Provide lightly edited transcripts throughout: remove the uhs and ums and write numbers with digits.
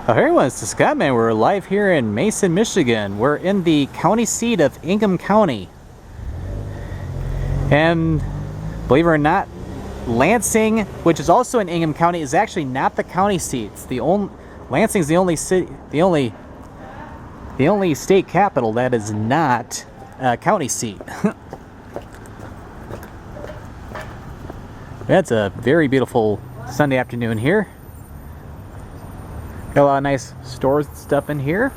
Oh, hey everyone, it's the Scottman. We're live here in Mason, Michigan. We're in the county seat of Ingham County. And believe it or not, Lansing, which is also in Ingham County, is actually not the county seat. Lansing is the only city, the only state capital that is not a county seat. That's a very beautiful Sunday afternoon here. Got a lot of nice stores and stuff in here.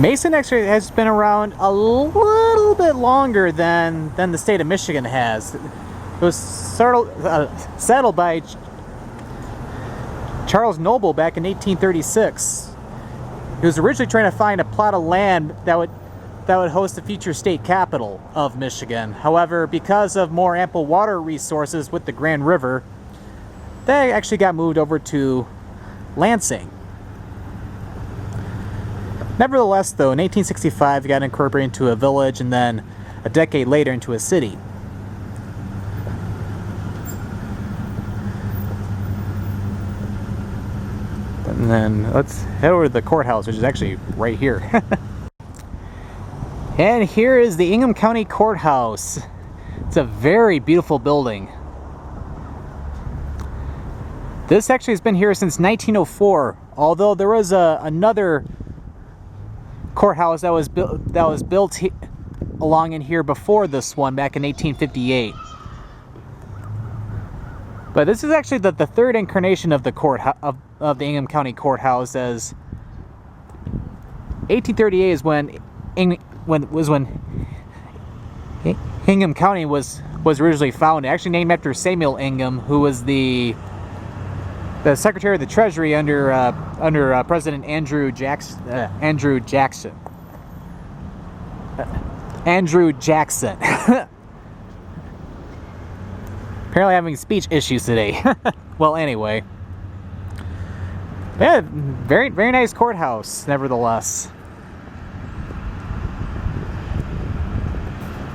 Mason actually has been around a little bit longer than the state of Michigan has. It was settled by Charles Noble back in 1836. He was originally trying to find a plot of land that would host the future state capital of Michigan. However, because of more ample water resources with the Grand River, they actually got moved over to Lansing. Nevertheless, though, in 1865, it got incorporated into a village, and then a decade later into a city. And then let's head over to the courthouse, which is actually right here. And here is the Ingham County Courthouse. It's a very beautiful building. This actually has been here since 1904, although there was another courthouse that was built along in here before this one back in 1858. But this is actually the third incarnation of the of the Ingham County Courthouse, as 1838 is when Ingham County was originally founded, actually named after Samuel Ingham, who was the Secretary of the Treasury under President Andrew Jackson. Andrew Jackson. Apparently having speech issues today. Well, anyway. Yeah, very nice courthouse, nevertheless.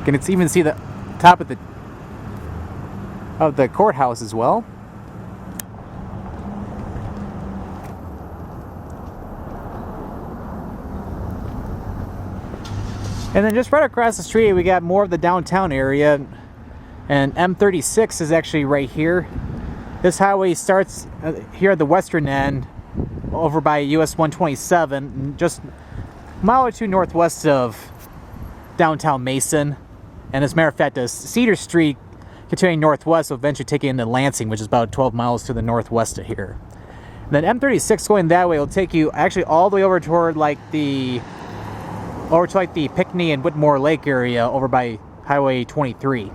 You can even see the top of the courthouse as well. And then just right across the street, we got more of the downtown area, and M36 is actually right here. This highway starts here at the western end, over by US 127, just a mile or two northwest of downtown Mason. And as a matter of fact, Cedar Street, continuing northwest, will eventually take you into Lansing, which is about 12 miles to the northwest of here. And then M36 going that way will take you actually all the way over toward the Pinckney and Whitmore Lake area over by Highway 23. All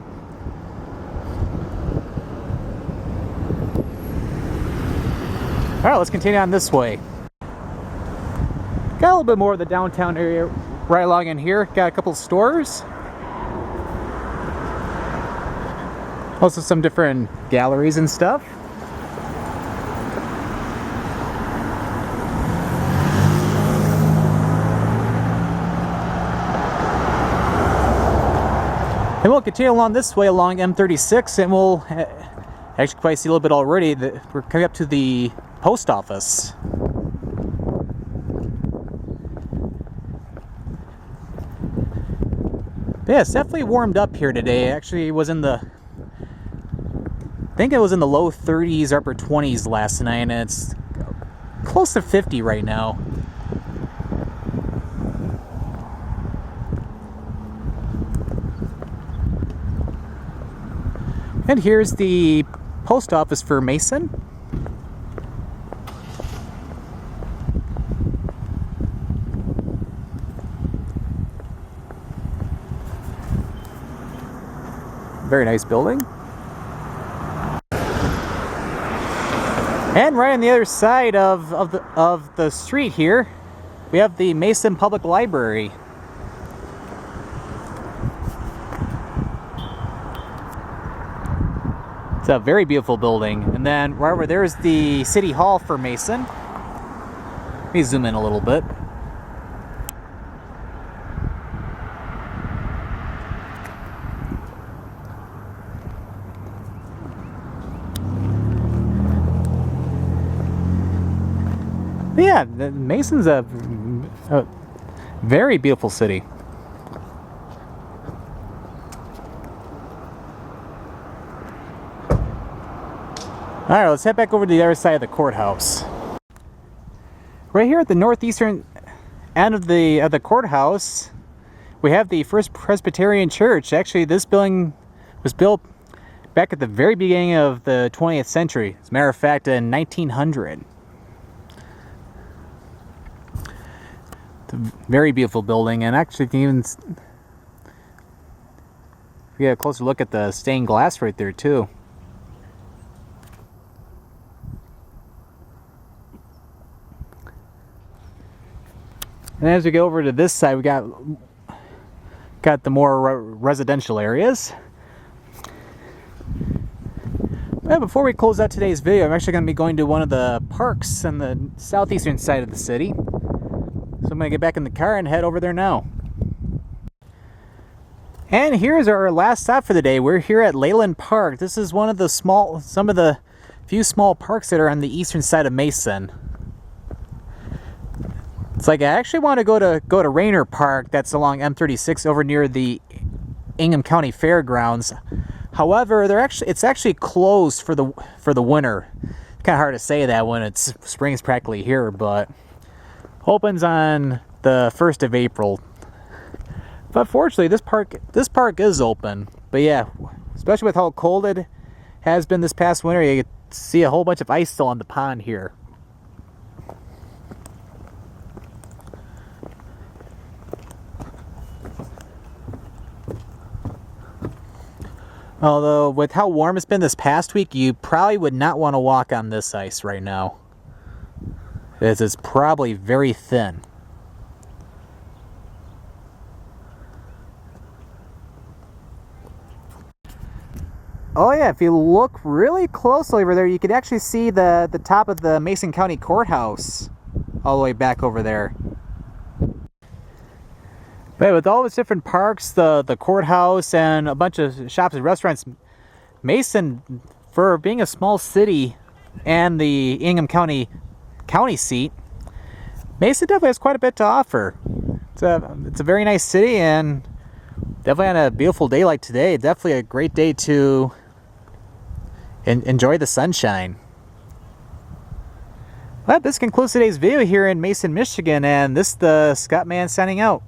right, let's continue on this way. Got a little bit more of the downtown area right along in here. Got a couple of stores. Also some different galleries and stuff. And we'll continue along this way along M36, and we'll actually quite see a little bit already that we're coming up to the post office. Yeah, it's definitely warmed up here today. Actually, it was I think it was in the low 30s, upper 20s last night, and it's close to 50 right now. And here's the post office for Mason. Very nice building. And right on the other side of the street here, we have the Mason Public Library. It's a very beautiful building. And then right over there is the City Hall for Mason. Let me zoom in a little bit. But yeah, Mason's a very beautiful city. Alright, let's head back over to the other side of the courthouse. Right here at the northeastern end of the courthouse, we have the First Presbyterian Church. Actually, this building was built back at the very beginning of the 20th century. As a matter of fact, in 1900. It's a very beautiful building, and actually you can even get a closer look at the stained glass right there too. And as we go over to this side, we got the more residential areas. But before we close out today's video, I'm actually going to be going to one of the parks on the southeastern side of the city. So I'm going to get back in the car and head over there now. And here's our last stop for the day. We're here at Leyland Park. This is one of the some of the few small parks that are on the eastern side of Mason. It's like I actually want to go to Rayner Park, that's along M36 over near the Ingham County Fairgrounds. However, it's actually closed for the winter. It's kind of hard to say that when it's spring's practically here, but opens on the 1st of April. But fortunately, this park is open. But yeah, especially with how cold it has been this past winter, you can see a whole bunch of ice still on the pond here. Although, with how warm it's been this past week, you probably would not want to walk on this ice right now, as it's probably very thin. Oh yeah, if you look really closely over there, you can actually see the top of the Mason County Courthouse all the way back over there. But with all these different parks, the courthouse, and a bunch of shops and restaurants, Mason, for being a small city and the Ingham County seat, Mason definitely has quite a bit to offer. It's a very nice city, and definitely on a beautiful day like today, definitely a great day to enjoy the sunshine. Well, this concludes today's video here in Mason, Michigan, and this is the Scott Man signing out.